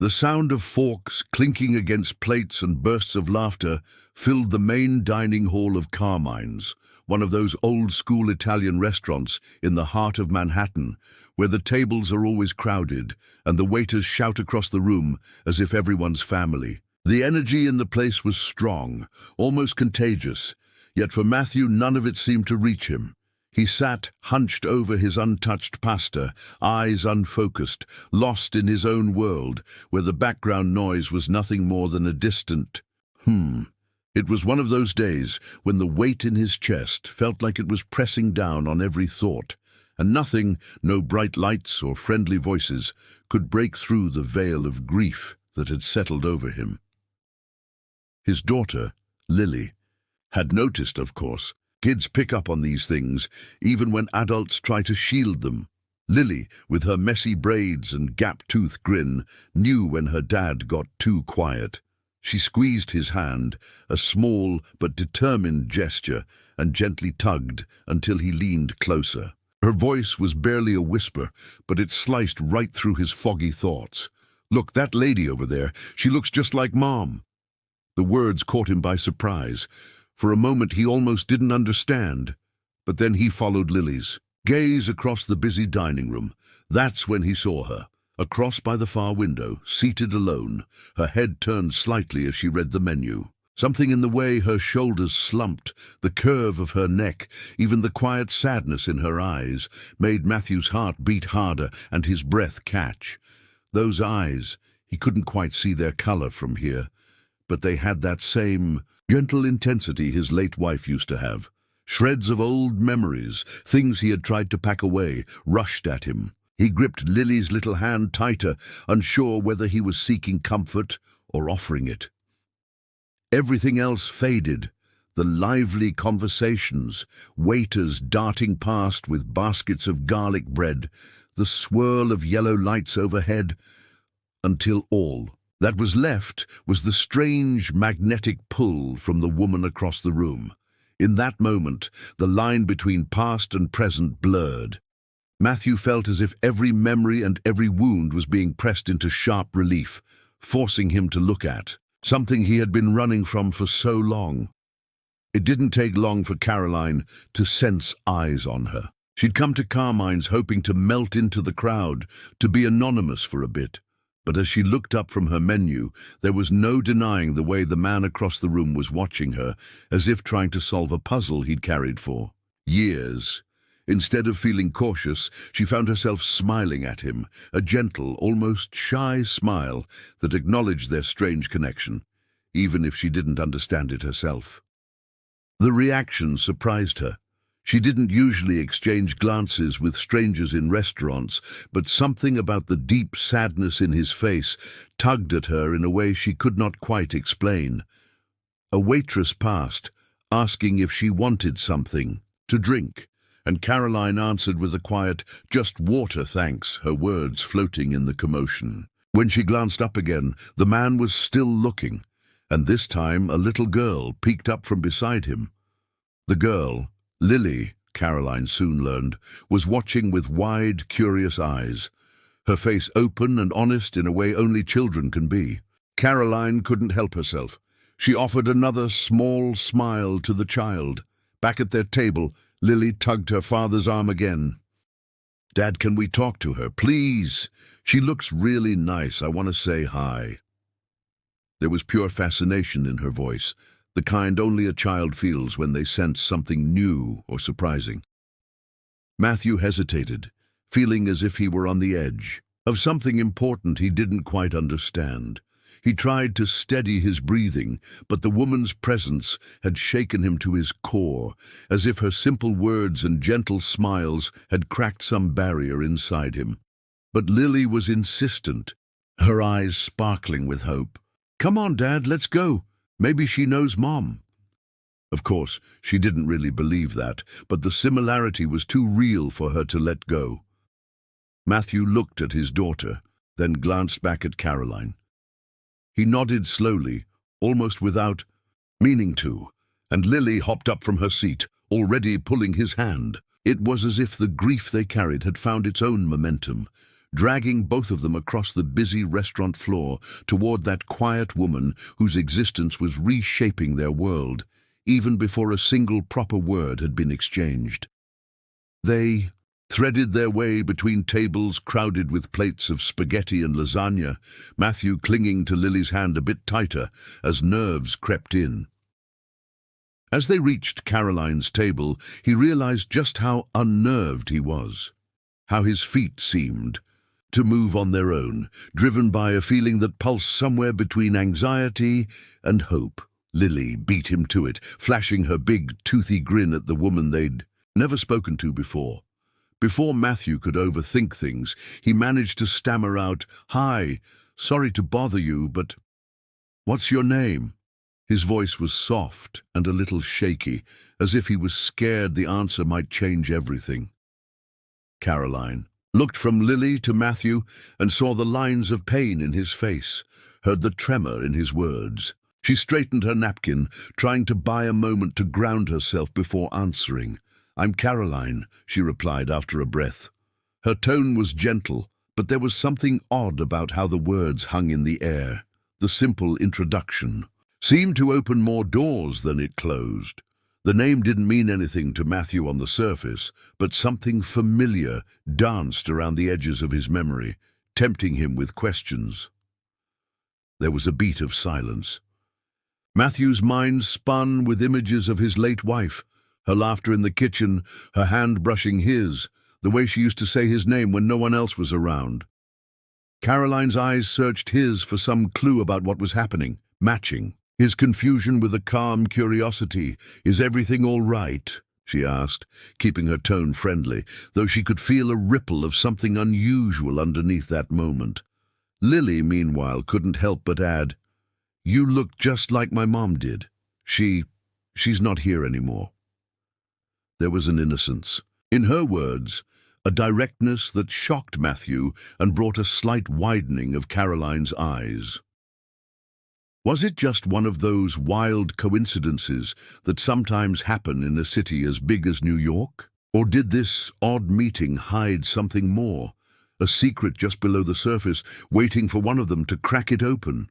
The sound of forks clinking against plates and bursts of laughter filled the main dining hall of Carmine's, one of those old-school Italian restaurants in the heart of Manhattan, where the tables are always crowded and the waiters shout across the room as if everyone's family. The energy in the place was strong, almost contagious, yet for Matthew none of it seemed to reach him. He sat hunched over his untouched pasta, eyes unfocused, lost in his own world, where the background noise was nothing more than a distant It was one of those days when the weight in his chest felt like it was pressing down on every thought, and nothing, no bright lights or friendly voices, could break through the veil of grief that had settled over him. His daughter, Lily, had noticed, of course. Kids pick up on these things, even when adults try to shield them. Lily, with her messy braids and gap-toothed grin, knew when her dad got too quiet. She squeezed his hand, a small but determined gesture, and gently tugged until he leaned closer. Her voice was barely a whisper, but it sliced right through his foggy thoughts. "Look, that lady over there, she looks just like Mom." The words caught him by surprise. For a moment he almost didn't understand, but then he followed Lily's gaze across the busy dining room. That's when he saw her, across by the far window, seated alone, her head turned slightly as she read the menu. Something in the way her shoulders slumped, the curve of her neck, even the quiet sadness in her eyes, made Matthew's heart beat harder and his breath catch. Those eyes, he couldn't quite see their color from here, but they had that same gentle intensity his late wife used to have. Shreds of old memories, things he had tried to pack away, rushed at him. He gripped Lily's little hand tighter, unsure whether he was seeking comfort or offering it. Everything else faded. The lively conversations, waiters darting past with baskets of garlic bread, the swirl of yellow lights overhead, until all that was left was the strange magnetic pull from the woman across the room. In that moment, the line between past and present blurred. Matthew felt as if every memory and every wound was being pressed into sharp relief, forcing him to look at something he had been running from for so long. It didn't take long for Caroline to sense eyes on her. She'd come to Carmine's hoping to melt into the crowd, to be anonymous for a bit. But as she looked up from her menu, there was no denying the way the man across the room was watching her, as if trying to solve a puzzle he'd carried for years. Instead of feeling cautious, she found herself smiling at him, a gentle, almost shy smile that acknowledged their strange connection, even if she didn't understand it herself. The reaction surprised her. She didn't usually exchange glances with strangers in restaurants, but something about the deep sadness in his face tugged at her in a way she could not quite explain. A waitress passed, asking if she wanted something to drink, and Caroline answered with a quiet, "Just water, thanks," her words floating in the commotion. When she glanced up again, the man was still looking, and this time a little girl peeked up from beside him. The girl, Lily, Caroline soon learned, was watching with wide, curious eyes, her face open and honest in a way only children can be. Caroline couldn't help herself. She offered another small smile to the child. Back at their table, Lily tugged her father's arm again. "Dad, can we talk to her, please? She looks really nice. I want to say hi." There was pure fascination in her voice, the kind only a child feels when they sense something new or surprising. Matthew hesitated, feeling as if he were on the edge of something important he didn't quite understand. He tried to steady his breathing, but the woman's presence had shaken him to his core, as if her simple words and gentle smiles had cracked some barrier inside him. But Lily was insistent, her eyes sparkling with hope. "Come on, Dad, let's go. Maybe she knows Mom." Of course, she didn't really believe that, but the similarity was too real for her to let go. Matthew looked at his daughter, then glanced back at Caroline. He nodded slowly, almost without meaning to, and Lily hopped up from her seat, already pulling his hand. It was as if the grief they carried had found its own momentum, dragging both of them across the busy restaurant floor toward that quiet woman whose existence was reshaping their world, even before a single proper word had been exchanged. They threaded their way between tables crowded with plates of spaghetti and lasagna, Matthew clinging to Lily's hand a bit tighter as nerves crept in. As they reached Caroline's table, he realized just how unnerved he was, how his feet seemed to move on their own, driven by a feeling that pulsed somewhere between anxiety and hope. Lily beat him to it, flashing her big, toothy grin at the woman they'd never spoken to before. Before Matthew could overthink things, he managed to stammer out, "Hi, sorry to bother you, but what's your name?" His voice was soft and a little shaky, as if he was scared the answer might change everything. Caroline looked from Lily to Matthew and saw the lines of pain in his face, heard the tremor in his words. She straightened her napkin, trying to buy a moment to ground herself before answering. "I'm Caroline," she replied after a breath. Her tone was gentle, but there was something odd about how the words hung in the air. The simple introduction seemed to open more doors than it closed. The name didn't mean anything to Matthew on the surface, but something familiar danced around the edges of his memory, tempting him with questions. There was a beat of silence. Matthew's mind spun with images of his late wife, her laughter in the kitchen, her hand brushing his, the way she used to say his name when no one else was around. Caroline's eyes searched his for some clue about what was happening, matching his confusion with a calm curiosity. "Is everything all right?" she asked, keeping her tone friendly, though she could feel a ripple of something unusual underneath that moment. Lily, meanwhile, couldn't help but add, "You look just like my mom did. She's not here anymore." There was an innocence in her words, a directness that shocked Matthew and brought a slight widening of Caroline's eyes. Was it just one of those wild coincidences that sometimes happen in a city as big as New York? Or did this odd meeting hide something more, a secret just below the surface, waiting for one of them to crack it open?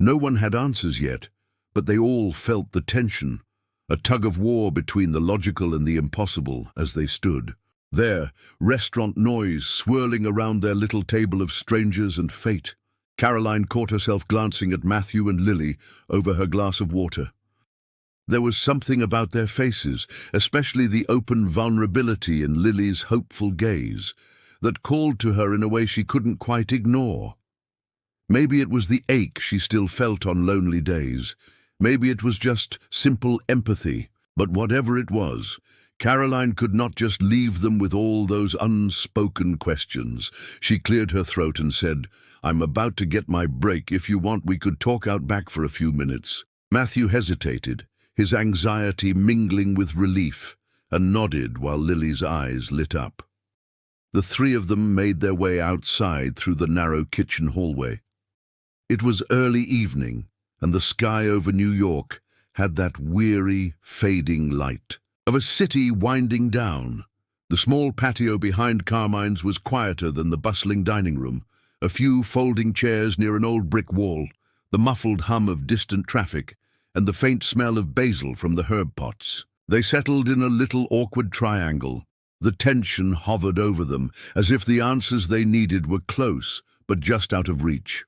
No one had answers yet, but they all felt the tension, a tug-of-war between the logical and the impossible as they stood. There, restaurant noise swirling around their little table of strangers and fate. Caroline caught herself glancing at Matthew and Lily over her glass of water. There was something about their faces, especially the open vulnerability in Lily's hopeful gaze, that called to her in a way she couldn't quite ignore. Maybe it was the ache she still felt on lonely days. Maybe it was just simple empathy, but whatever it was, Caroline could not just leave them with all those unspoken questions. She cleared her throat and said, "I'm about to get my break. If you want, we could talk out back for a few minutes." Matthew hesitated, his anxiety mingling with relief, and nodded while Lily's eyes lit up. The three of them made their way outside through the narrow kitchen hallway. It was early evening, and the sky over New York had that weary, fading light of a city winding down. The small patio behind Carmine's was quieter than the bustling dining room, a few folding chairs near an old brick wall, the muffled hum of distant traffic, and the faint smell of basil from the herb pots. They settled in a little awkward triangle. The tension hovered over them, as if the answers they needed were close, but just out of reach.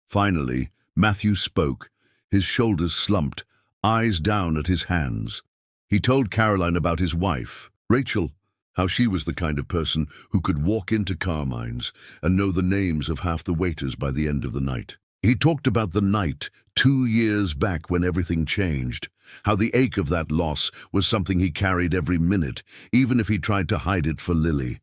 Finally, Matthew spoke, his shoulders slumped, eyes down at his hands. He told Caroline about his wife, Rachel, how she was the kind of person who could walk into Carmine's and know the names of half the waiters by the end of the night. He talked about the night 2 years back when everything changed, how the ache of that loss was something he carried every minute, even if he tried to hide it for Lily.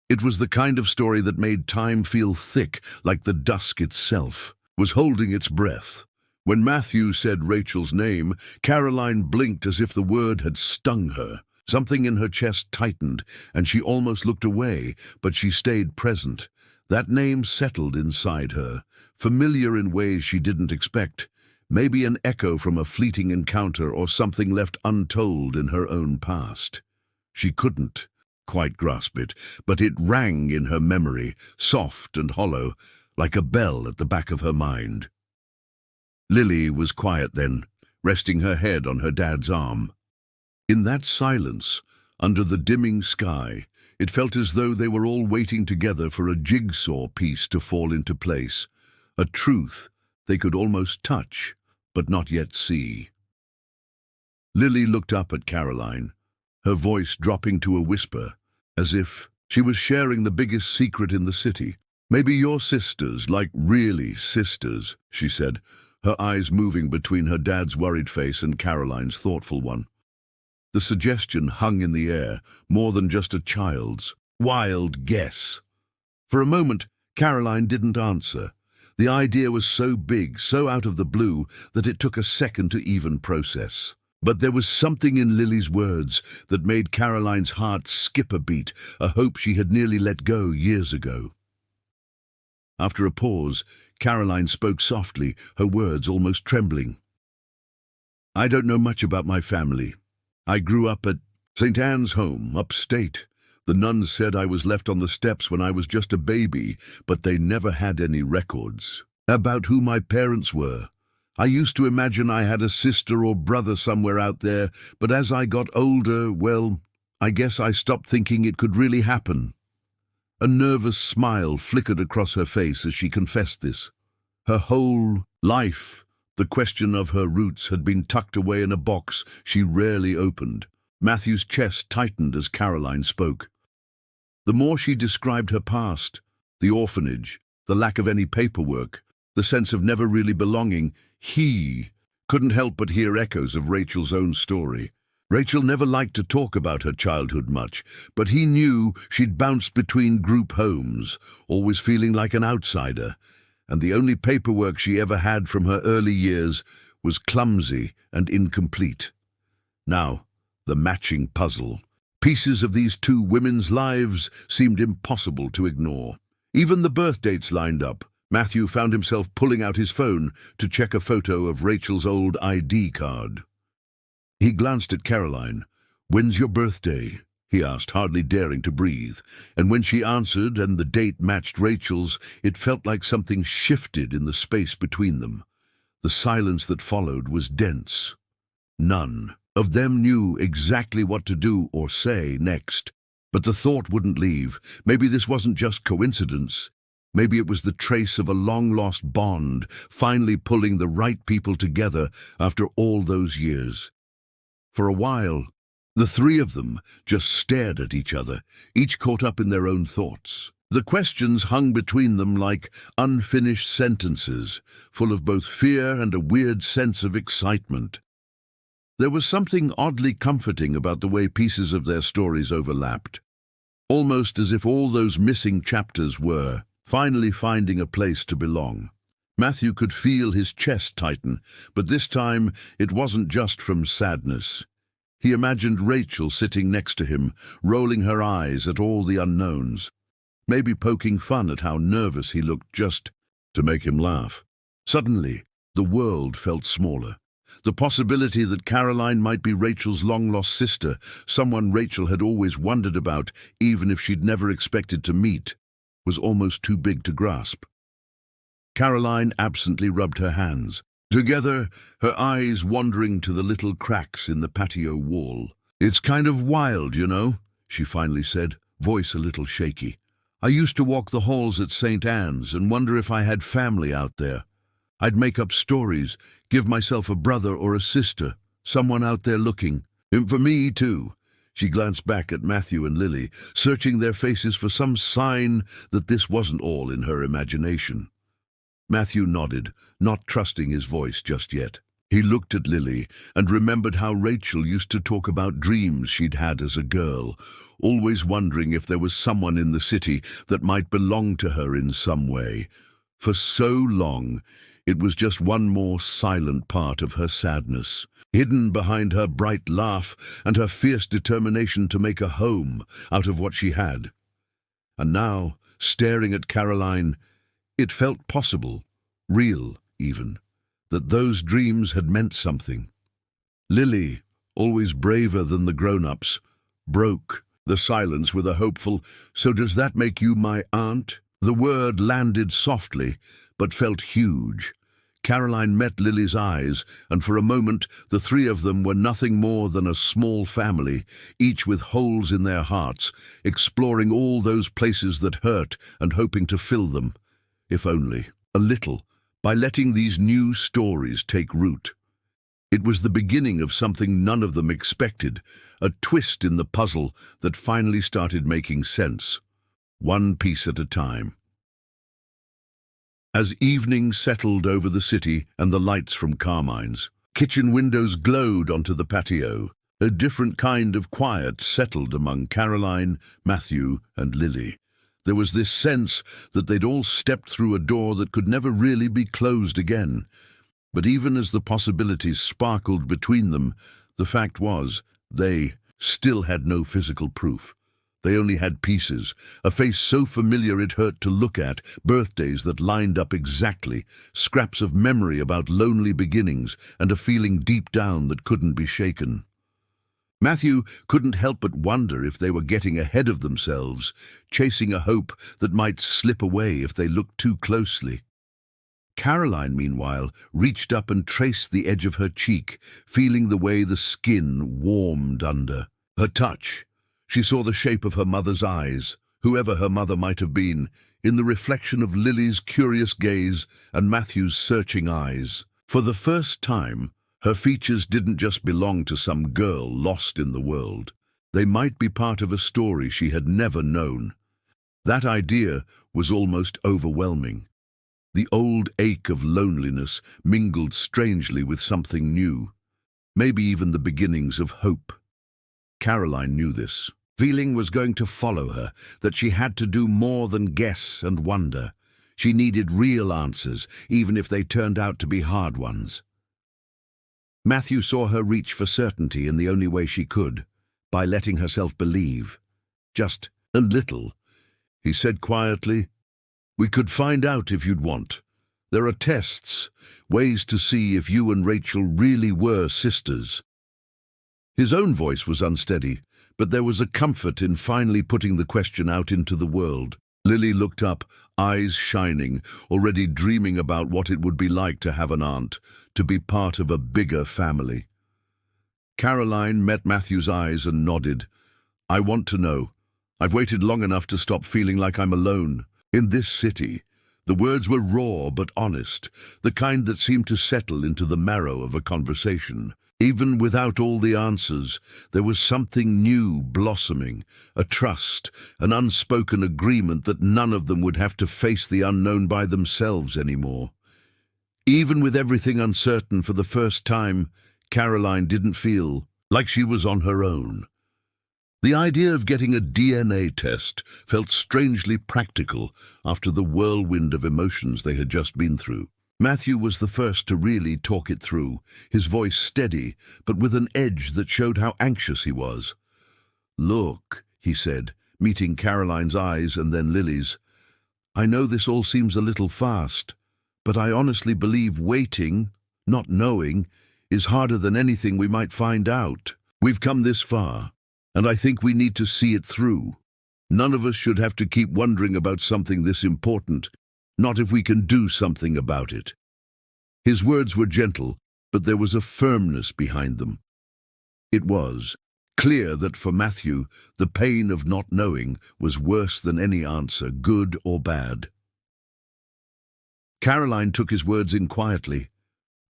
It was the kind of story that made time feel thick, like the dusk itself was holding its breath. When Matthew said Rachel's name, Caroline blinked as if the word had stung her. Something in her chest tightened, and she almost looked away, but she stayed present. That name settled inside her, familiar in ways she didn't expect, maybe an echo from a fleeting encounter or something left untold in her own past. She couldn't quite grasp it, but it rang in her memory, soft and hollow, like a bell at the back of her mind. Lily was quiet then, resting her head on her dad's arm. In that silence, under the dimming sky, it felt as though they were all waiting together for a jigsaw piece to fall into place, a truth they could almost touch, but not yet see. Lily looked up at Caroline, her voice dropping to a whisper, as if she was sharing the biggest secret in the city. "Maybe you're sisters, like really sisters," she said, her eyes moving between her dad's worried face and Caroline's thoughtful one. The suggestion hung in the air, more than just a child's wild guess. For a moment, Caroline didn't answer. The idea was so big, so out of the blue, that it took a second to even process. But there was something in Lily's words that made Caroline's heart skip a beat, a hope she had nearly let go years ago. After a pause, Caroline spoke softly, her words almost trembling. "I don't know much about my family. I grew up at St. Anne's home, upstate. The nuns said I was left on the steps when I was just a baby, but they never had any records about who my parents were. I used to imagine I had a sister or brother somewhere out there, but as I got older, well, I guess I stopped thinking it could really happen." A nervous smile flickered across her face as she confessed this. Her whole life, the question of her roots had been tucked away in a box she rarely opened. Matthew's chest tightened as Caroline spoke. The more she described her past, the orphanage, the lack of any paperwork, the sense of never really belonging, he couldn't help but hear echoes of Rachel's own story. Rachel never liked to talk about her childhood much, but he knew she'd bounced between group homes, always feeling like an outsider, and the only paperwork she ever had from her early years was clumsy and incomplete. Now, the matching puzzle. Pieces of these two women's lives seemed impossible to ignore. Even the birth dates lined up. Matthew found himself pulling out his phone to check a photo of Rachel's old ID card. He glanced at Caroline. "When's your birthday?" he asked, hardly daring to breathe. And when she answered and the date matched Rachel's, it felt like something shifted in the space between them. The silence that followed was dense. None of them knew exactly what to do or say next. But the thought wouldn't leave. Maybe this wasn't just coincidence. Maybe it was the trace of a long-lost bond, finally pulling the right people together after all those years. For a while, the three of them just stared at each other, each caught up in their own thoughts. The questions hung between them like unfinished sentences, full of both fear and a weird sense of excitement. There was something oddly comforting about the way pieces of their stories overlapped, almost as if all those missing chapters were finally finding a place to belong. Matthew could feel his chest tighten, but this time it wasn't just from sadness. He imagined Rachel sitting next to him, rolling her eyes at all the unknowns, maybe poking fun at how nervous he looked just to make him laugh. Suddenly, the world felt smaller. The possibility that Caroline might be Rachel's long-lost sister, someone Rachel had always wondered about, even if she'd never expected to meet, was almost too big to grasp. Caroline absently rubbed her hands. Together, her eyes wandering to the little cracks in the patio wall. "It's kind of wild, you know," she finally said, voice a little shaky. "I used to walk the halls at St. Anne's and wonder if I had family out there. I'd make up stories, give myself a brother or a sister, someone out there looking. And for me, too." She glanced back at Matthew and Lily, searching their faces for some sign that this wasn't all in her imagination. Matthew nodded, not trusting his voice just yet. He looked at Lily and remembered how Rachel used to talk about dreams she'd had as a girl, always wondering if there was someone in the city that might belong to her in some way. For so long, it was just one more silent part of her sadness, hidden behind her bright laugh and her fierce determination to make a home out of what she had. And now, staring at Caroline, it felt possible, real even, that those dreams had meant something. Lily, always braver than the grown-ups, broke The silence with a hopeful, "So does that make you my aunt?" The word landed softly, but felt huge. Caroline met Lily's eyes, and for a moment the three of them were nothing more than a small family, each with holes in their hearts, exploring all those places that hurt and hoping to fill them, if only a little, by letting these new stories take root. It was the beginning of something none of them expected, a twist in the puzzle that finally started making sense, one piece at a time. As evening settled over the city and the lights from Carmine's, kitchen windows glowed onto the patio. A different kind of quiet settled among Caroline, Matthew, and Lily. There was this sense that they'd all stepped through a door that could never really be closed again. But even as the possibilities sparkled between them, the fact was, they still had no physical proof. They only had pieces, a face so familiar it hurt to look at, birthdays that lined up exactly, scraps of memory about lonely beginnings, and a feeling deep down that couldn't be shaken. Matthew couldn't help but wonder if they were getting ahead of themselves, chasing a hope that might slip away if they looked too closely. Caroline, meanwhile, reached up and traced the edge of her cheek, feeling the way the skin warmed under. Her touch. She saw the shape of her mother's eyes, whoever her mother might have been, in the reflection of Lily's curious gaze and Matthew's searching eyes. For the first time, her features didn't just belong to some girl lost in the world. They might be part of a story she had never known. That idea was almost overwhelming. The old ache of loneliness mingled strangely with something new, maybe even the beginnings of hope. Caroline knew this. Feeling was going to follow her, that she had to do more than guess and wonder. She needed real answers, even if they turned out to be hard ones. Matthew saw her reach for certainty in the only way she could, by letting herself believe. Just a little. He said quietly, "We could find out if you'd want. There are tests, ways to see if you and Rachel really were sisters." His own voice was unsteady, but there was a comfort in finally putting the question out into the world. Lily looked up, eyes shining, already dreaming about what it would be like to have an aunt, to be part of a bigger family. Caroline met Matthew's eyes and nodded. "I want to know. I've waited long enough to stop feeling like I'm alone. In this city." The words were raw but honest, the kind that seemed to settle into the marrow of a conversation. Even without all the answers, there was something new blossoming, a trust, an unspoken agreement that none of them would have to face the unknown by themselves anymore. Even with everything uncertain for the first time, Caroline didn't feel like she was on her own. The idea of getting a DNA test felt strangely practical after the whirlwind of emotions they had just been through. Matthew was the first to really talk it through, his voice steady, but with an edge that showed how anxious he was. "Look," he said, meeting Caroline's eyes and then Lily's, "I know this all seems a little fast, but I honestly believe waiting, not knowing, is harder than anything we might find out. We've come this far, and I think we need to see it through. None of us should have to keep wondering about something this important, not if we can do something about it." His words were gentle, but there was a firmness behind them. It was clear that for Matthew, the pain of not knowing was worse than any answer, good or bad. Caroline took his words in quietly.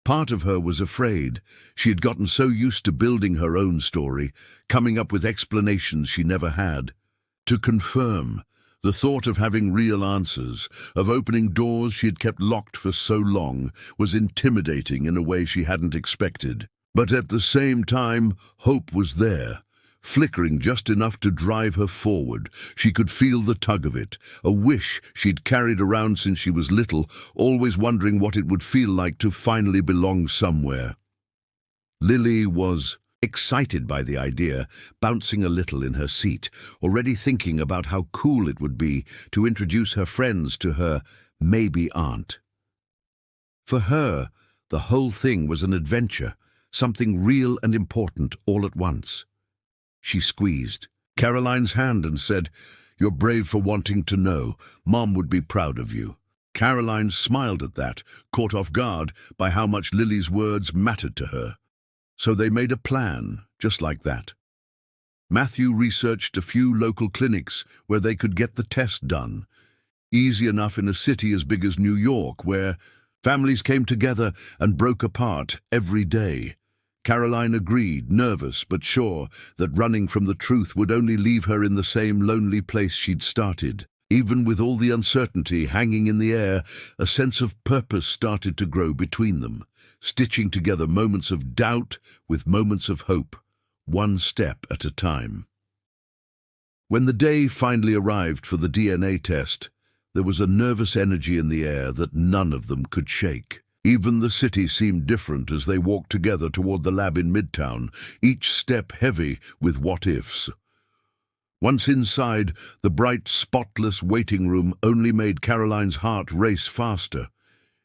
Part of her was afraid. She had gotten so used to building her own story, coming up with explanations she never had. To confirm, the thought of having real answers, of opening doors she had kept locked for so long, was intimidating in a way she hadn't expected. But at the same time, hope was there, flickering just enough to drive her forward. She could feel the tug of it, a wish she'd carried around since she was little, always wondering what it would feel like to finally belong somewhere. Lily was excited by the idea, bouncing a little in her seat, already thinking about how cool it would be to introduce her friends to her maybe aunt. For her, the whole thing was an adventure, something real and important all at once. She squeezed, Caroline's hand and said, "You're brave for wanting to know. Mom would be proud of you." Caroline smiled at that, caught off guard by how much Lily's words mattered to her. So they made a plan, just like that. Matthew researched a few local clinics where they could get the test done. Easy enough in a city as big as New York, where families came together and broke apart every day. Caroline agreed, nervous but sure that running from the truth would only leave her in the same lonely place she'd started. Even with all the uncertainty hanging in the air, a sense of purpose started to grow between them, stitching together moments of doubt with moments of hope, one step at a time. When the day finally arrived for the DNA test, there was a nervous energy in the air that none of them could shake. Even the city seemed different as they walked together toward the lab in Midtown, each step heavy with what-ifs. Once inside, the bright, spotless waiting room only made Caroline's heart race faster.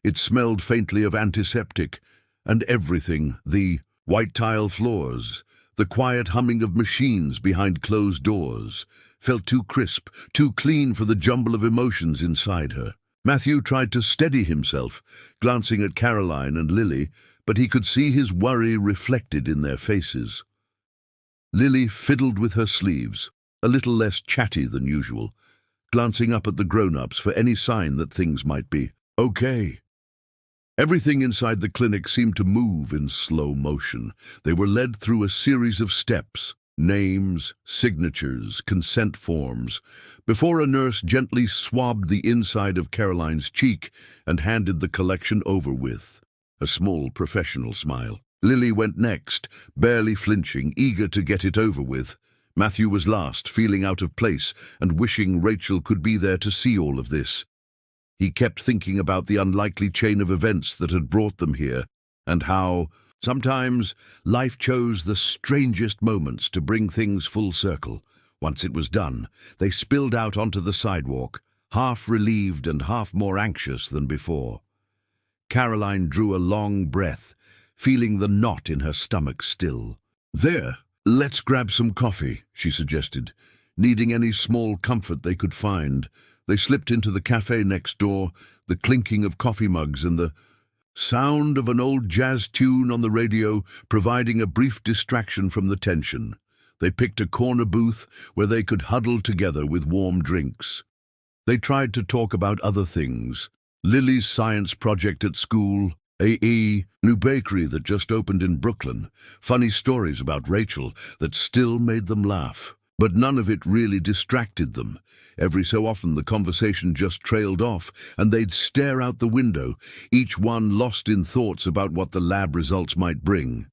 It smelled faintly of antiseptic, and everything, the white tile floors, the quiet humming of machines behind closed doors, felt too crisp, too clean for the jumble of emotions inside her. Matthew tried to steady himself, glancing at Caroline and Lily, but he could see his worry reflected in their faces. Lily fiddled with her sleeves, a little less chatty than usual, glancing up at the grown-ups for any sign that things might be okay. Everything inside the clinic seemed to move in slow motion. They were led through a series of steps, names, signatures, consent forms, before a nurse gently swabbed the inside of Caroline's cheek and handed the collection over with a small professional smile. Lily went next, barely flinching, eager to get it over with. Matthew was last, feeling out of place and wishing Rachel could be there to see all of this. He kept thinking about the unlikely chain of events that had brought them here, and how, sometimes, life chose the strangest moments to bring things full circle. Once it was done, they spilled out onto the sidewalk, half relieved and half more anxious than before. Caroline drew a long breath, feeling the knot in her stomach still. "There, let's grab some coffee," she suggested, needing any small comfort they could find. They slipped into the cafe next door, the clinking of coffee mugs and the sound of an old jazz tune on the radio providing a brief distraction from the tension. They picked a corner booth where they could huddle together with warm drinks. They tried to talk about other things. Lily's science project at school, AE, new bakery that just opened in Brooklyn, funny stories about Rachel that still made them laugh. But none of it really distracted them. Every so often the conversation just trailed off, and they'd stare out the window, each one lost in thoughts about what the lab results might bring.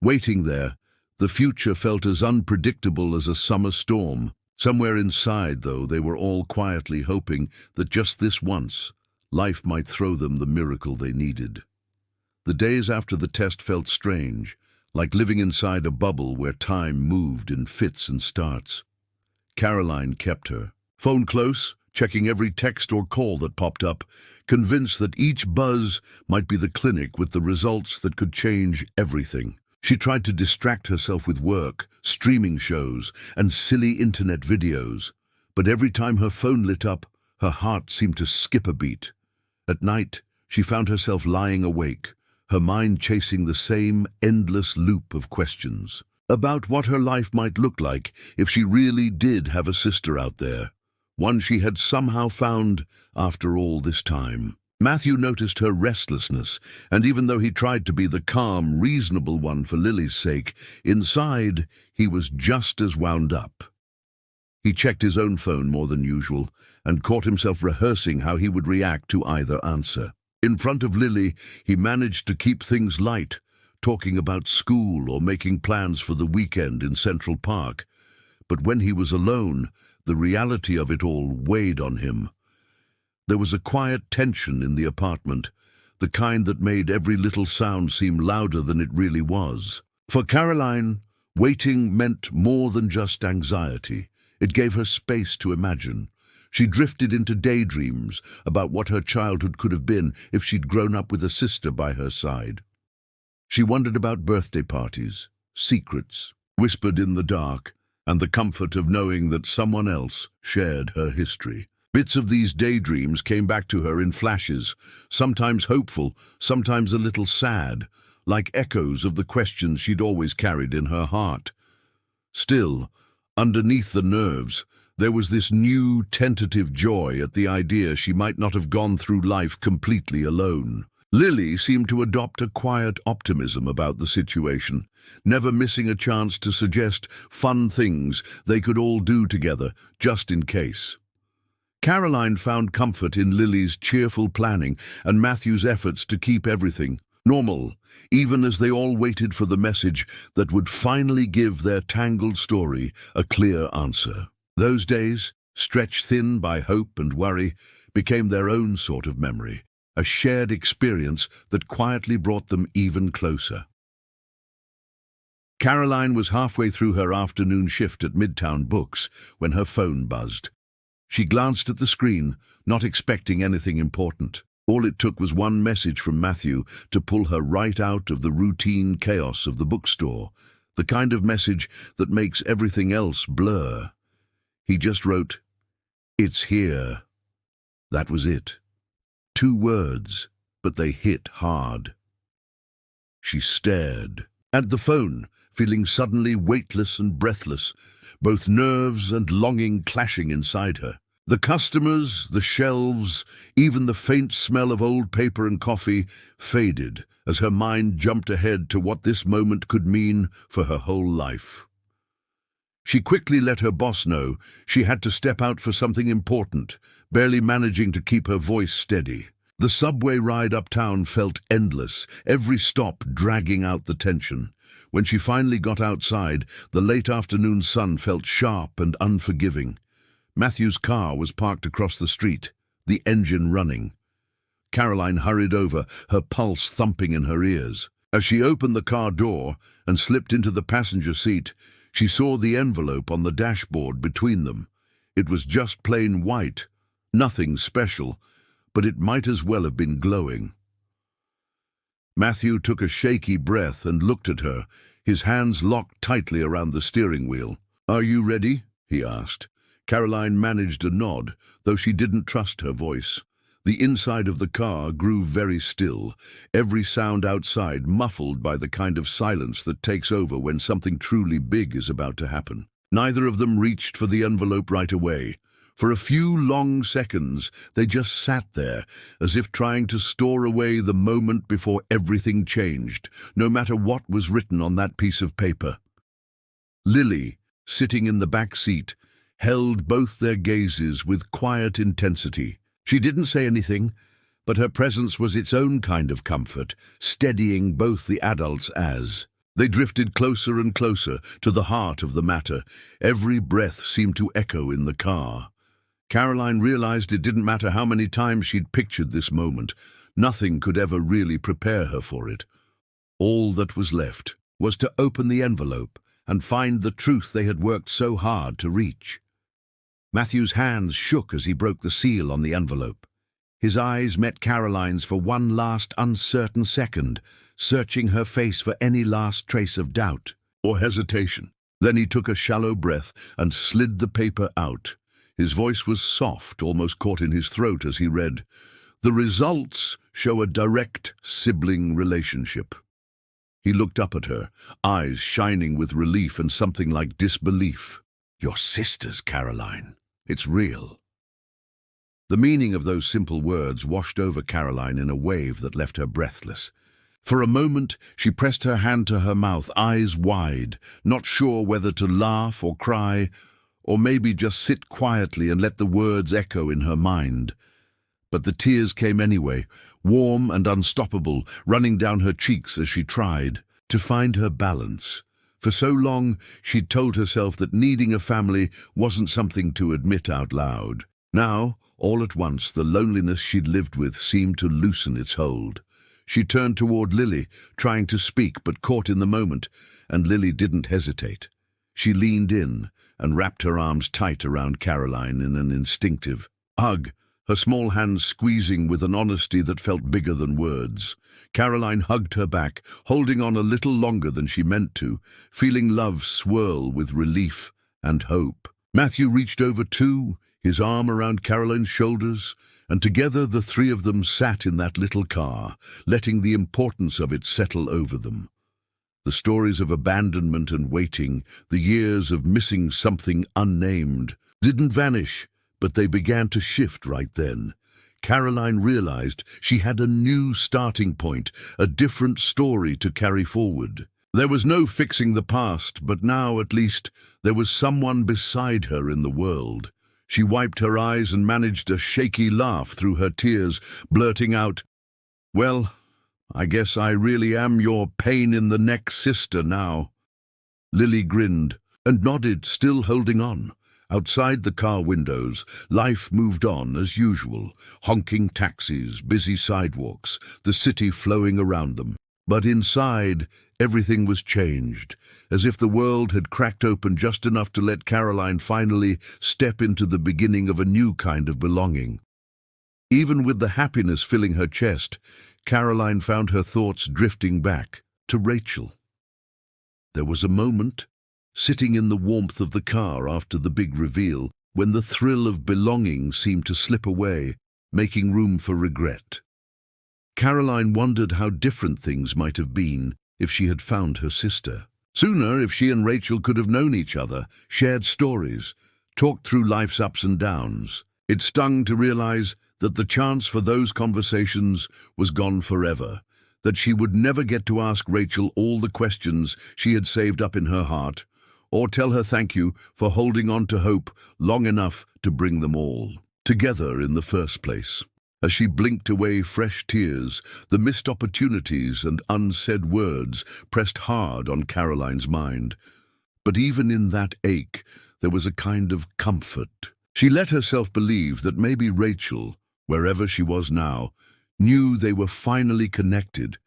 Waiting there, the future felt as unpredictable as a summer storm. Somewhere inside, though, they were all quietly hoping that just this once, life might throw them the miracle they needed. The days after the test felt strange, like living inside a bubble where time moved in fits and starts. Caroline kept her phone close, checking every text or call that popped up, convinced that each buzz might be the clinic with the results that could change everything. She tried to distract herself with work, streaming shows, and silly internet videos, but every time her phone lit up, her heart seemed to skip a beat. At night, she found herself lying awake, her mind chasing the same endless loop of questions about what her life might look like if she really did have a sister out there, one she had somehow found after all this time. Matthew noticed her restlessness, and even though he tried to be the calm, reasonable one for Lily's sake, inside he was just as wound up. He checked his own phone more than usual, and caught himself rehearsing how he would react to either answer. In front of Lily, he managed to keep things light, talking about school or making plans for the weekend in Central Park. But when he was alone, the reality of it all weighed on him. There was a quiet tension in the apartment, the kind that made every little sound seem louder than it really was. For Caroline, waiting meant more than just anxiety. It gave her space to imagine. She drifted into daydreams about what her childhood could have been if she'd grown up with a sister by her side. She wondered about birthday parties, secrets, whispered in the dark, and the comfort of knowing that someone else shared her history. Bits of these daydreams came back to her in flashes, sometimes hopeful, sometimes a little sad, like echoes of the questions she'd always carried in her heart. Still, underneath the nerves, there was this new, tentative joy at the idea she might not have gone through life completely alone. Lily seemed to adopt a quiet optimism about the situation, never missing a chance to suggest fun things they could all do together, just in case. Caroline found comfort in Lily's cheerful planning and Matthew's efforts to keep everything normal, even as they all waited for the message that would finally give their tangled story a clear answer. Those days, stretched thin by hope and worry, became their own sort of memory, a shared experience that quietly brought them even closer. Caroline was halfway through her afternoon shift at Midtown Books when her phone buzzed. She glanced at the screen, not expecting anything important. All it took was one message from Matthew to pull her right out of the routine chaos of the bookstore, the kind of message that makes everything else blur. He just wrote, "It's here." That was it. 2 words, but they hit hard. She stared at the phone, feeling suddenly weightless and breathless, both nerves and longing clashing inside her. The customers, the shelves, even the faint smell of old paper and coffee faded as her mind jumped ahead to what this moment could mean for her whole life. She quickly let her boss know she had to step out for something important, barely managing to keep her voice steady. The subway ride uptown felt endless, every stop dragging out the tension. When she finally got outside, the late afternoon sun felt sharp and unforgiving. Matthew's car was parked across the street, the engine running. Caroline hurried over, her pulse thumping in her ears. As she opened the car door and slipped into the passenger seat, she saw the envelope on the dashboard between them. It was just plain white, nothing special, but it might as well have been glowing. Matthew took a shaky breath and looked at her, his hands locked tightly around the steering wheel. "Are you ready?" he asked. Caroline managed a nod, though she didn't trust her voice. The inside of the car grew very still, every sound outside muffled by the kind of silence that takes over when something truly big is about to happen. Neither of them reached for the envelope right away. For a few long seconds, they just sat there, as if trying to store away the moment before everything changed, no matter what was written on that piece of paper. Lily, sitting in the back seat, held both their gazes with quiet intensity. She didn't say anything, but her presence was its own kind of comfort, steadying both the adults as they drifted closer and closer to the heart of the matter. Every breath seemed to echo in the car. Caroline realized it didn't matter how many times she'd pictured this moment. Nothing could ever really prepare her for it. All that was left was to open the envelope and find the truth they had worked so hard to reach. Matthew's hands shook as he broke the seal on the envelope. His eyes met Caroline's for one last uncertain second, searching her face for any last trace of doubt or hesitation. Then he took a shallow breath and slid the paper out. His voice was soft, almost caught in his throat as he read, "The results show a direct sibling relationship." He looked up at her, eyes shining with relief and something like disbelief. "Your sisters, Caroline. It's real." The meaning of those simple words washed over Caroline in a wave that left her breathless. For a moment, she pressed her hand to her mouth, eyes wide, not sure whether to laugh or cry, or maybe just sit quietly and let the words echo in her mind. But the tears came anyway, warm and unstoppable, running down her cheeks as she tried to find her balance. For so long, she'd told herself that needing a family wasn't something to admit out loud. Now, all at once, the loneliness she'd lived with seemed to loosen its hold. She turned toward Lily, trying to speak, but caught in the moment, and Lily didn't hesitate. She leaned in and wrapped her arms tight around Caroline in an instinctive hug, her small hands squeezing with an honesty that felt bigger than words. Caroline hugged her back, holding on a little longer than she meant to, feeling love swirl with relief and hope. Matthew reached over too, his arm around Caroline's shoulders, and together the three of them sat in that little car, letting the importance of it settle over them. The stories of abandonment and waiting, the years of missing something unnamed, didn't vanish, but they began to shift right then. Caroline realized she had a new starting point, a different story to carry forward. There was no fixing the past, but now, at least, there was someone beside her in the world. She wiped her eyes and managed a shaky laugh through her tears, blurting out, "Well, I guess I really am your pain-in-the-neck sister now." Lily grinned and nodded, still holding on. Outside the car windows, life moved on as usual. Honking taxis, busy sidewalks, the city flowing around them. But inside, everything was changed, as if the world had cracked open just enough to let Caroline finally step into the beginning of a new kind of belonging. Even with the happiness filling her chest, Caroline found her thoughts drifting back to Rachel. There was a moment, sitting in the warmth of the car after the big reveal, when the thrill of belonging seemed to slip away, making room for regret. Caroline wondered how different things might have been if she had found her sister. Sooner, if she and Rachel could have known each other, shared stories, talked through life's ups and downs. It stung to realize that the chance for those conversations was gone forever, that she would never get to ask Rachel all the questions she had saved up in her heart, or tell her thank you for holding on to hope long enough to bring them all together in the first place. As she blinked away fresh tears, the missed opportunities and unsaid words pressed hard on Caroline's mind. But even in that ache, there was a kind of comfort. She let herself believe that maybe Rachel, wherever she was now, knew they were finally connected,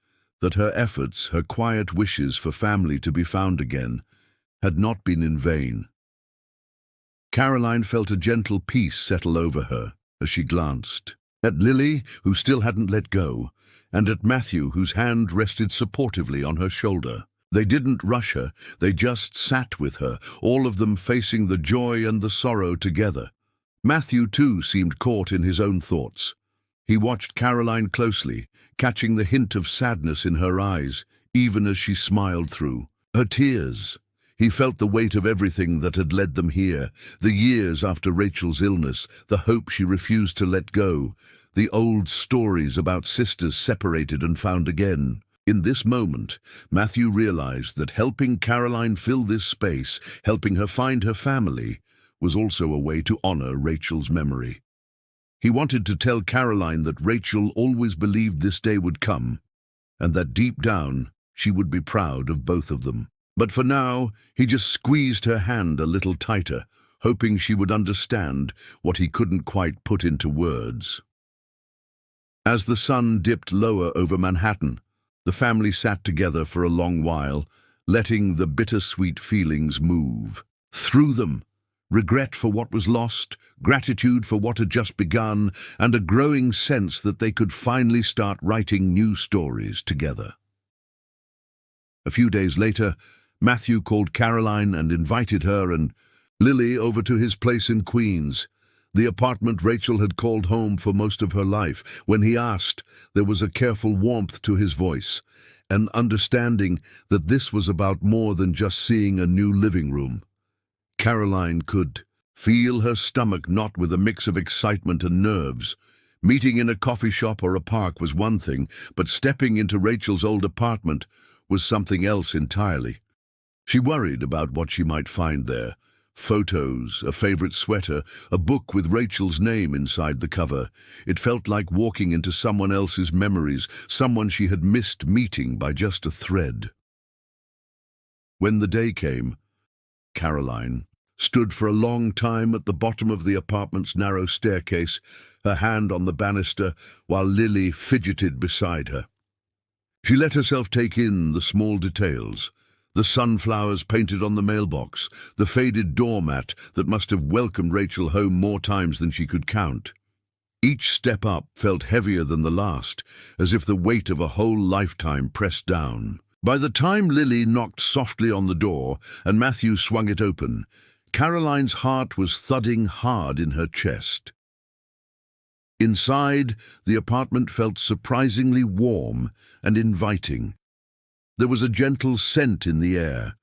that her efforts, her quiet wishes for family to be found again, had not been in vain. Caroline felt a gentle peace settle over her as she glanced at Lily, who still hadn't let go, and at Matthew, whose hand rested supportively on her shoulder. They didn't rush her, they just sat with her, all of them facing the joy and the sorrow together. Matthew, too, seemed caught in his own thoughts. He watched Caroline closely, catching the hint of sadness in her eyes, even as she smiled through her tears. He felt the weight of everything that had led them here, the years after Rachel's illness, the hope she refused to let go, the old stories about sisters separated and found again. In this moment, Matthew realized that helping Caroline fill this space, helping her find her family, was also a way to honor Rachel's memory. He wanted to tell Caroline that Rachel always believed this day would come, and that deep down she would be proud of both of them. But for now, he just squeezed her hand a little tighter, hoping she would understand what he couldn't quite put into words. As the sun dipped lower over Manhattan, the family sat together for a long while, letting the bittersweet feelings move through them. Regret for what was lost, gratitude for what had just begun, and a growing sense that they could finally start writing new stories together. A few days later, Matthew called Caroline and invited her and Lily over to his place in Queens, the apartment Rachel had called home for most of her life. When he asked, there was a careful warmth to his voice, an understanding that this was about more than just seeing a new living room. Caroline could feel her stomach knot with a mix of excitement and nerves. Meeting in a coffee shop or a park was one thing, but stepping into Rachel's old apartment was something else entirely. She worried about what she might find there. Photos, a favorite sweater, a book with Rachel's name inside the cover. It felt like walking into someone else's memories, someone she had missed meeting by just a thread. When the day came, Caroline stood for a long time at the bottom of the apartment's narrow staircase, her hand on the banister, while Lily fidgeted beside her. She let herself take in the small details. The sunflowers painted on the mailbox, the faded doormat that must have welcomed Rachel home more times than she could count. Each step up felt heavier than the last, as if the weight of a whole lifetime pressed down. By the time Lily knocked softly on the door and Matthew swung it open, Caroline's heart was thudding hard in her chest. Inside, the apartment felt surprisingly warm and inviting. There was a gentle scent in the air,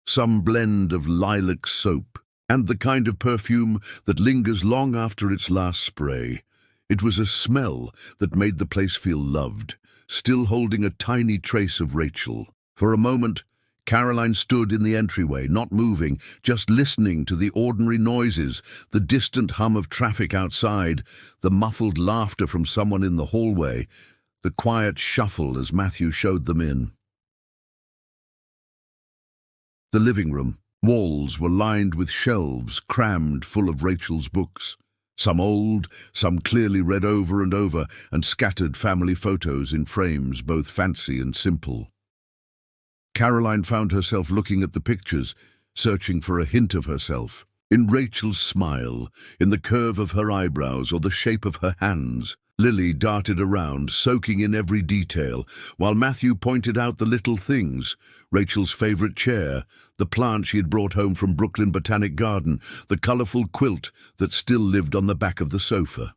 some blend of lilac soap, and the kind of perfume that lingers long after its last spray. It was a smell that made the place feel loved, still holding a tiny trace of Rachel. For a moment, Caroline stood in the entryway, not moving, just listening to the ordinary noises, the distant hum of traffic outside, the muffled laughter from someone in the hallway, the quiet shuffle as Matthew showed them in. The living room. Walls were lined with shelves crammed full of Rachel's books, some old, some clearly read over and over, and scattered family photos in frames both fancy and simple. Caroline found herself looking at the pictures, searching for a hint of herself. In Rachel's smile, in the curve of her eyebrows or the shape of her hands, Lily darted around, soaking in every detail, while Matthew pointed out the little things: Rachel's favorite chair, the plant she had brought home from Brooklyn Botanic Garden, the colorful quilt that still lived on the back of the sofa.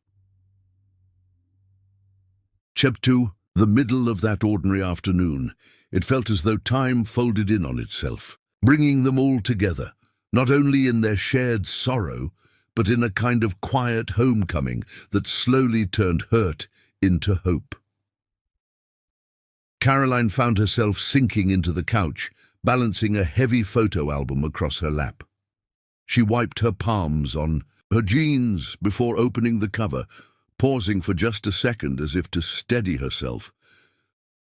Chapter 2. The middle of that ordinary afternoon. It felt as though time folded in on itself, bringing them all together, not only in their shared sorrow, but in a kind of quiet homecoming that slowly turned hurt into hope. Caroline found herself sinking into the couch, balancing a heavy photo album across her lap. She wiped her palms on her jeans before opening the cover, pausing for just a second as if to steady herself.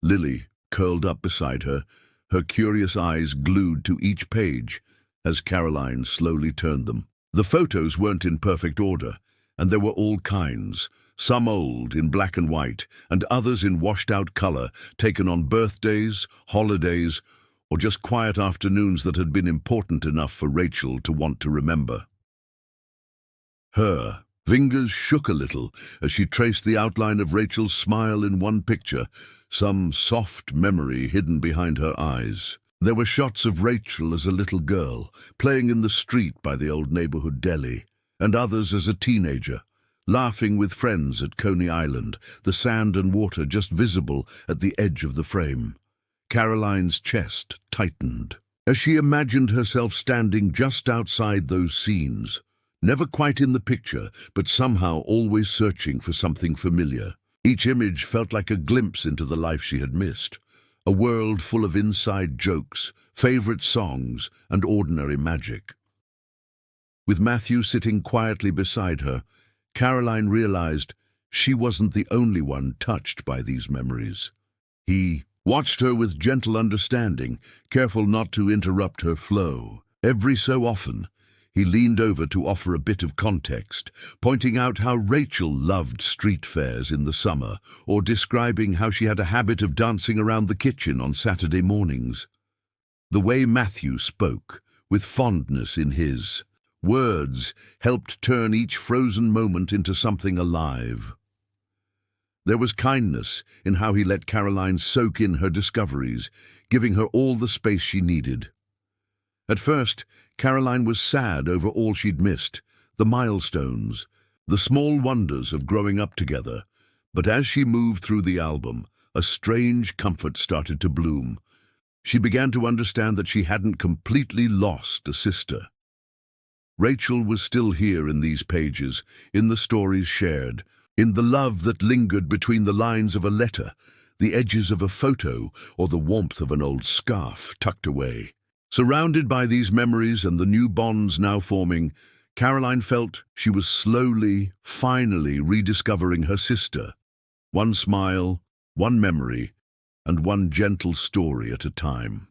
Lily curled up beside her, her curious eyes glued to each page as Caroline slowly turned them. The photos weren't in perfect order, and there were all kinds, some old in black and white, and others in washed-out color, taken on birthdays, holidays, or just quiet afternoons that had been important enough for Rachel to want to remember. Her fingers shook a little as she traced the outline of Rachel's smile in one picture, some soft memory hidden behind her eyes. There were shots of Rachel as a little girl, playing in the street by the old neighborhood deli, and others as a teenager, laughing with friends at Coney Island, the sand and water just visible at the edge of the frame. Caroline's chest tightened as she imagined herself standing just outside those scenes, never quite in the picture, but somehow always searching for something familiar. Each image felt like a glimpse into the life she had missed, a world full of inside jokes, favorite songs, and ordinary magic. With Matthew sitting quietly beside her, Caroline realized she wasn't the only one touched by these memories. He watched her with gentle understanding, careful not to interrupt her flow. Every so often, he leaned over to offer a bit of context, pointing out how Rachel loved street fairs in the summer, or describing how she had a habit of dancing around the kitchen on Saturday mornings. The way Matthew spoke, with fondness in his words, helped turn each frozen moment into something alive. There was kindness in how he let Caroline soak in her discoveries, giving her all the space she needed. At first, Caroline was sad over all she'd missed, the milestones, the small wonders of growing up together. But as she moved through the album, a strange comfort started to bloom. She began to understand that she hadn't completely lost a sister. Rachel was still here in these pages, in the stories shared, in the love that lingered between the lines of a letter, the edges of a photo, or the warmth of an old scarf tucked away. Surrounded by these memories and the new bonds now forming, Caroline felt she was slowly, finally rediscovering her sister. One smile, one memory, and one gentle story at a time.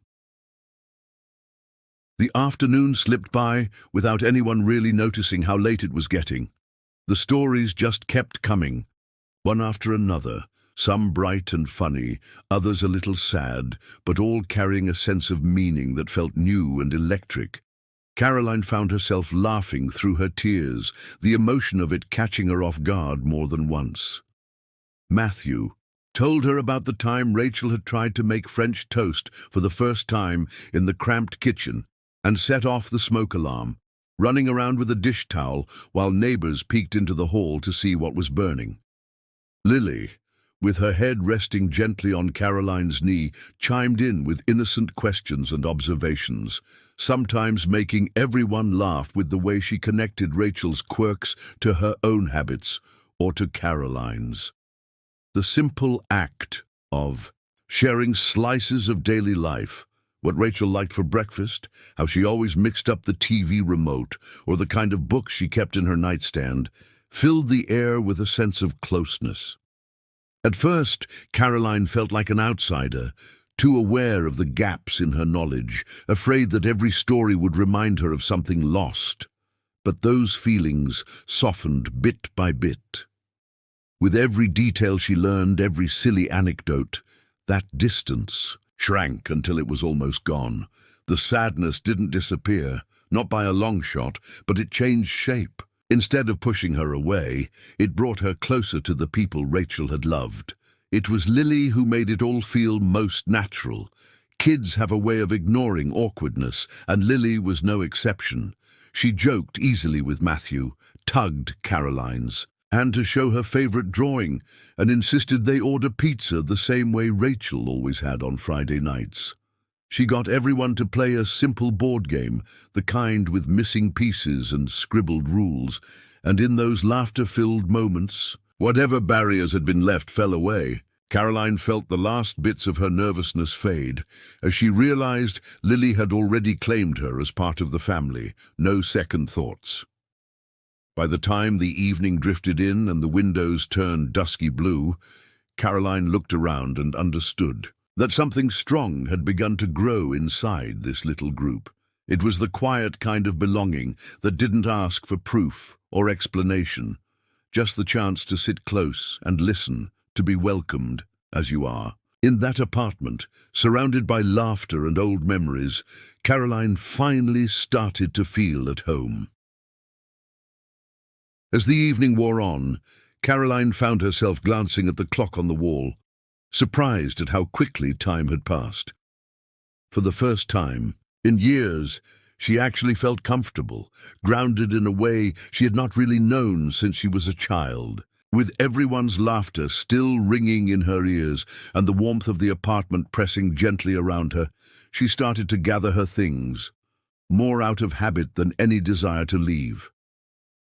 The afternoon slipped by without anyone really noticing how late it was getting. The stories just kept coming, one after another, some bright and funny, others a little sad, but all carrying a sense of meaning that felt new and electric. Caroline found herself laughing through her tears, the emotion of it catching her off guard more than once. Matthew told her about the time Rachel had tried to make French toast for the first time in the cramped kitchen and set off the smoke alarm. running around with a dish towel while neighbors peeked into the hall to see what was burning. Lily, with her head resting gently on Caroline's knee, chimed in with innocent questions and observations, sometimes making everyone laugh with the way she connected Rachel's quirks to her own habits or to Caroline's. The simple act of sharing slices of daily life, what Rachel liked for breakfast, how she always mixed up the TV remote, or the kind of books she kept in her nightstand, filled the air with a sense of closeness. At first, Caroline felt like an outsider, too aware of the gaps in her knowledge, afraid that every story would remind her of something lost. But those feelings softened bit by bit. With every detail she learned, every silly anecdote, that distance shrank until it was almost gone. The sadness didn't disappear, not by a long shot, but it changed shape. Instead of pushing her away, it brought her closer to the people Rachel had loved. It was Lily who made it all feel most natural. Kids have a way of ignoring awkwardness, and Lily was no exception. She joked easily with Matthew, tugged Caroline's, and to show her favorite drawing, and insisted they order pizza the same way Rachel always had on Friday nights. She got everyone to play a simple board game, the kind with missing pieces and scribbled rules, and in those laughter-filled moments, whatever barriers had been left fell away. Caroline felt the last bits of her nervousness fade, as she realized Lily had already claimed her as part of the family, no second thoughts. By the time the evening drifted in and the windows turned dusky blue, Caroline looked around and understood that something strong had begun to grow inside this little group. It was the quiet kind of belonging that didn't ask for proof or explanation, just the chance to sit close and listen, to be welcomed as you are. In that apartment, surrounded by laughter and old memories, Caroline finally started to feel at home. As the evening wore on, Caroline found herself glancing at the clock on the wall, surprised at how quickly time had passed. For the first time in years, she actually felt comfortable, grounded in a way she had not really known since she was a child. With everyone's laughter still ringing in her ears and the warmth of the apartment pressing gently around her, she started to gather her things, more out of habit than any desire to leave.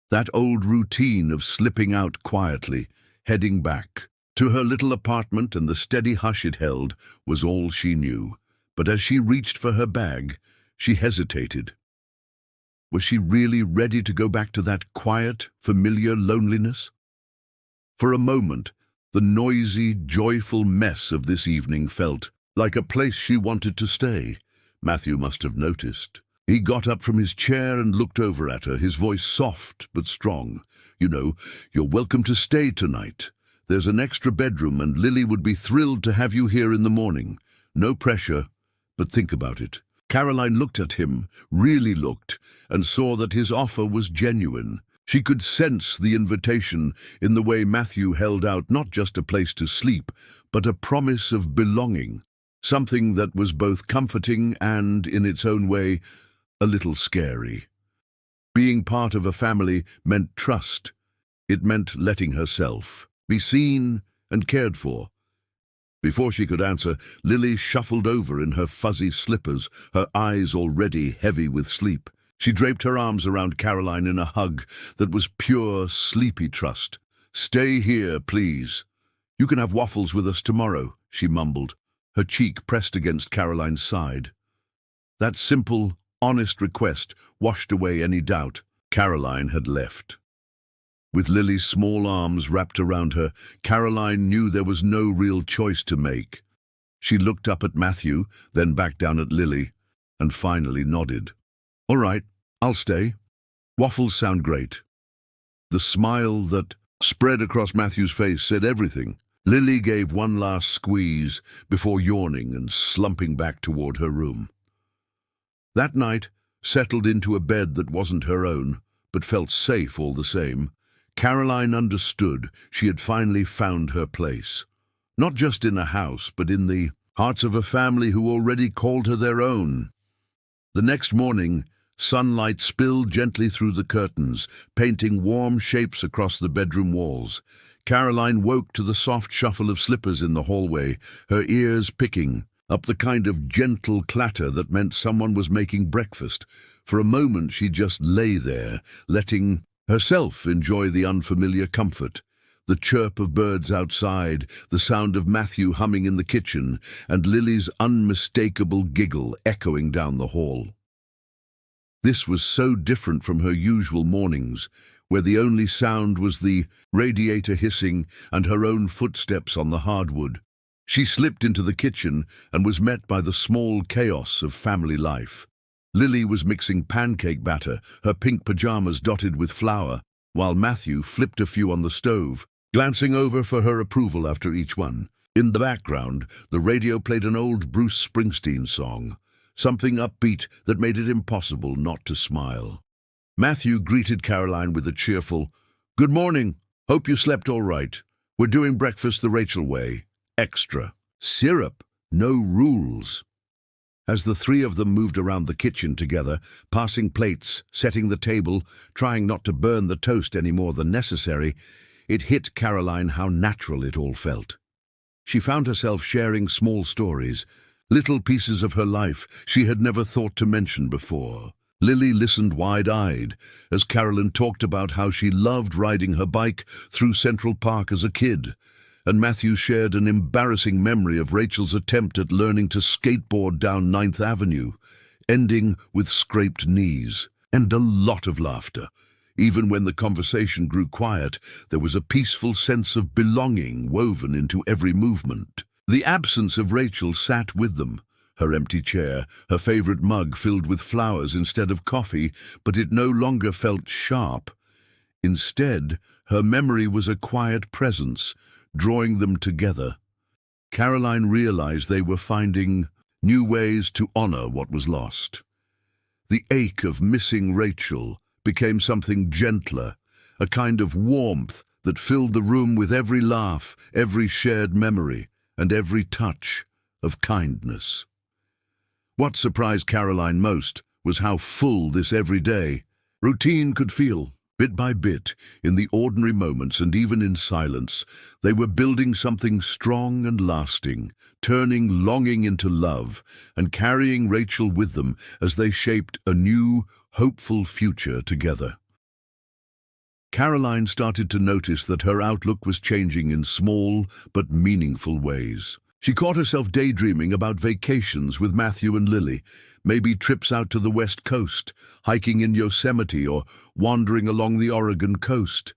That old routine of slipping out quietly, heading back to her little apartment and the steady hush it held was all she knew. But as she reached for her bag, she hesitated. Was she really ready to go back to that quiet, familiar loneliness? For a moment, the noisy, joyful mess of this evening felt like a place she wanted to stay. Matthew must have noticed. He got up from his chair and looked over at her, his voice soft but strong. "You know, you're welcome to stay tonight. There's an extra bedroom and Lily would be thrilled to have you here in the morning. No pressure, but think about it." Caroline looked at him, really looked, and saw that his offer was genuine. She could sense the invitation in the way Matthew held out not just a place to sleep, but a promise of belonging, something that was both comforting and, in its own way, a little scary. Being part of a family meant trust. It meant letting herself be seen and cared for. Before she could answer, Lily shuffled over in her fuzzy slippers, her eyes already heavy with sleep. She draped her arms around Caroline in a hug that was pure, sleepy trust. "Stay here, please. You can have waffles with us tomorrow," she mumbled, her cheek pressed against Caroline's side. That simple, honest request washed away any doubt. Caroline had left. With Lily's small arms wrapped around her, Caroline knew there was no real choice to make. She looked up at Matthew, then back down at Lily, and finally nodded. "All right, I'll stay. Waffles sound great." The smile that spread across Matthew's face said everything. Lily gave one last squeeze before yawning and slumping back toward her room. That night, settled into a bed that wasn't her own, but felt safe all the same, Caroline understood she had finally found her place. Not just in a house, but in the hearts of a family who already called her their own. The next morning, Sunlight spilled gently through the curtains, painting warm shapes across the bedroom walls. Caroline woke to the soft shuffle of slippers in the hallway, her ears picking up the kind of gentle clatter that meant someone was making breakfast. For a moment she just lay there, letting herself enjoy the unfamiliar comfort. The chirp of birds outside, the sound of Matthew humming in the kitchen, and Lily's unmistakable giggle echoing down the hall. This was so different from her usual mornings, where the only sound was the radiator hissing and her own footsteps on the hardwood. She slipped into the kitchen and was met by the small chaos of family life. Lily was mixing pancake batter, her pink pajamas dotted with flour, while Matthew flipped a few on the stove, glancing over for her approval after each one. In the background, the radio played an old Bruce Springsteen song, something upbeat that made it impossible not to smile. Matthew greeted Caroline with a cheerful, "Good morning. Hope you slept all right. We're doing breakfast the Rachel way. Extra. Syrup. No rules." As the three of them moved around the kitchen together, passing plates, setting the table, trying not to burn the toast any more than necessary, it hit Caroline how natural it all felt. She found herself sharing small stories, little pieces of her life she had never thought to mention before. Lily listened wide-eyed as Caroline talked about how she loved riding her bike through Central Park as a kid, and Matthew shared an embarrassing memory of Rachel's attempt at learning to skateboard down 9th Avenue, ending with scraped knees, and a lot of laughter. Even when the conversation grew quiet, there was a peaceful sense of belonging woven into every movement. The absence of Rachel sat with them, her empty chair, her favorite mug filled with flowers instead of coffee, but it no longer felt sharp. Instead, her memory was a quiet presence, drawing them together. Caroline realized they were finding new ways to honor what was lost. The ache of missing Rachel became something gentler, a kind of warmth that filled the room with every laugh, every shared memory, and every touch of kindness. What surprised Caroline most was how full this everyday routine could feel. Bit by bit, in the ordinary moments and even in silence, they were building something strong and lasting, turning longing into love and carrying Rachel with them as they shaped a new, hopeful future together. Caroline started to notice that her outlook was changing in small but meaningful ways. She caught herself daydreaming about vacations with Matthew and Lily, maybe trips out to the West Coast, hiking in Yosemite or wandering along the Oregon coast.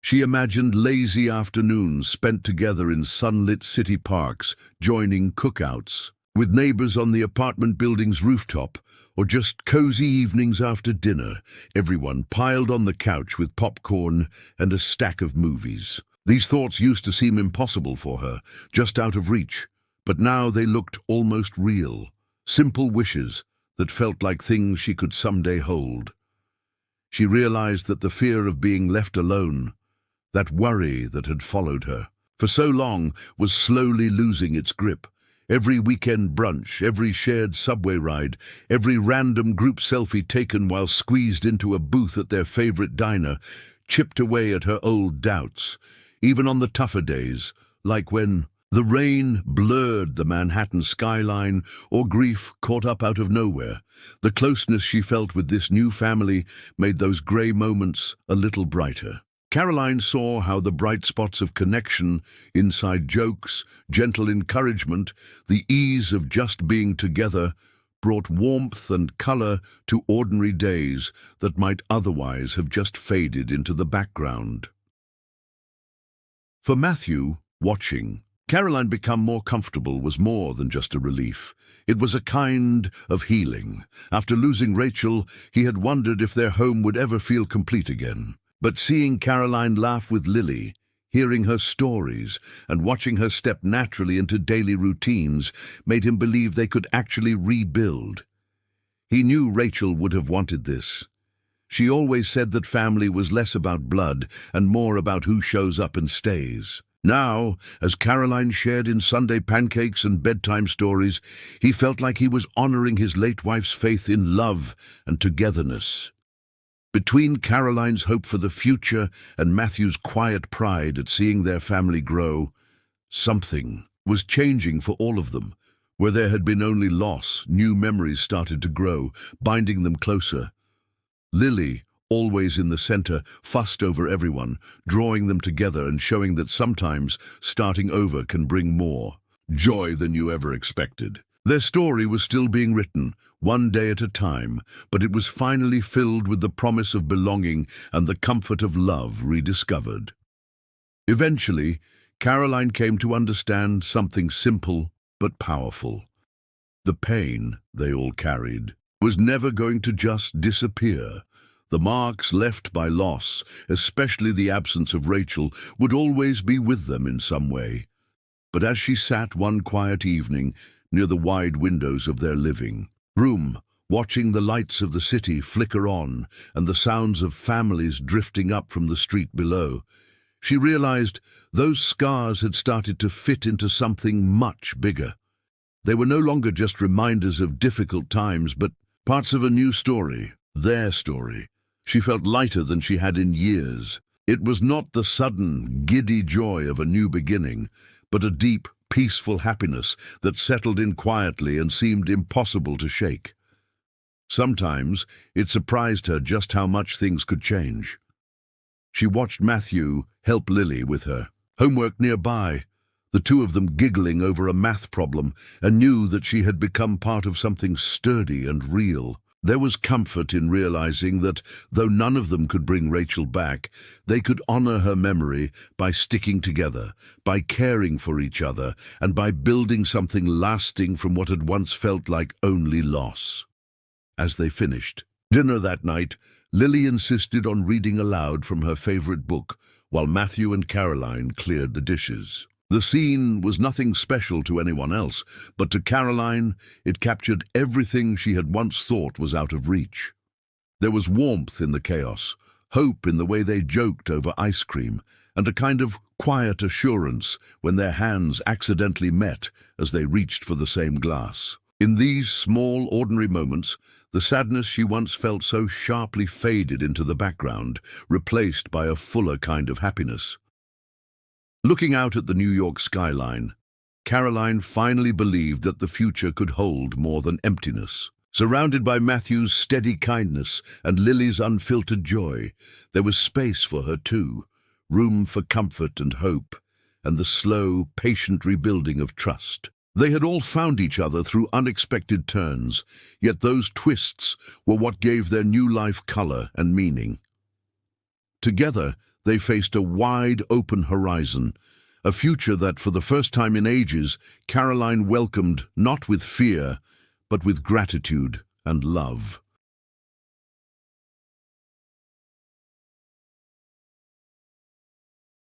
She imagined lazy afternoons spent together in sunlit city parks, joining cookouts, with neighbors on the apartment building's rooftop, or just cozy evenings after dinner, everyone piled on the couch with popcorn and a stack of movies. These thoughts used to seem impossible for her, just out of reach, but now they looked almost real, simple wishes that felt like things she could someday hold. She realized that the fear of being left alone, that worry that had followed her for so long, was slowly losing its grip. Every weekend brunch, every shared subway ride, every random group selfie taken while squeezed into a booth at their favorite diner chipped away at her old doubts. Even on the tougher days, like when the rain blurred the Manhattan skyline or grief caught up out of nowhere, the closeness she felt with this new family made those grey moments a little brighter. Caroline saw how the bright spots of connection, inside jokes, gentle encouragement, the ease of just being together, brought warmth and colour to ordinary days that might otherwise have just faded into the background. For Matthew, watching Caroline become more comfortable was more than just a relief. It was a kind of healing. After losing Rachel, he had wondered if their home would ever feel complete again. But seeing Caroline laugh with Lily, hearing her stories, and watching her step naturally into daily routines made him believe they could actually rebuild. He knew Rachel would have wanted this. She always said that family was less about blood and more about who shows up and stays. Now, as Caroline shared in Sunday pancakes and bedtime stories, he felt like he was honoring his late wife's faith in love and togetherness. Between Caroline's hope for the future and Matthew's quiet pride at seeing their family grow, something was changing for all of them. Where there had been only loss, new memories started to grow, binding them closer. Lily, always in the center, fussed over everyone, drawing them together and showing that sometimes starting over can bring more joy than you ever expected. Their story was still being written, one day at a time, but it was finally filled with the promise of belonging and the comfort of love rediscovered. Eventually, Caroline came to understand something simple but powerful. The pain they all carried was never going to just disappear. The marks left by loss, especially the absence of Rachel, would always be with them in some way. But as she sat one quiet evening near the wide windows of their living room, watching the lights of the city flicker on and the sounds of families drifting up from the street below, she realized those scars had started to fit into something much bigger. They were no longer just reminders of difficult times, but parts of a new story, their story. She felt lighter than she had in years. It was not the sudden, giddy joy of a new beginning, but a deep, peaceful happiness that settled in quietly and seemed impossible to shake. Sometimes it surprised her just how much things could change. She watched Matthew help Lily with her homework nearby, the two of them giggling over a math problem, and knew that she had become part of something sturdy and real. There was comfort in realizing that, though none of them could bring Rachel back, they could honor her memory by sticking together, by caring for each other, and by building something lasting from what had once felt like only loss. As they finished dinner that night, Lily insisted on reading aloud from her favorite book, while Matthew and Caroline cleared the dishes. The scene was nothing special to anyone else, but to Caroline it captured everything she had once thought was out of reach. There was warmth in the chaos, hope in the way they joked over ice cream, and a kind of quiet assurance when their hands accidentally met as they reached for the same glass. In these small, ordinary moments, the sadness she once felt so sharply faded into the background, replaced by a fuller kind of happiness. Looking out at the New York skyline, Caroline finally believed that the future could hold more than emptiness. Surrounded by Matthew's steady kindness and Lily's unfiltered joy, there was space for her too, room for comfort and hope, and the slow, patient rebuilding of trust. They had all found each other through unexpected turns, yet those twists were what gave their new life color and meaning. Together, they faced a wide, open horizon, a future that, for the first time in ages, Caroline welcomed not with fear, but with gratitude and love.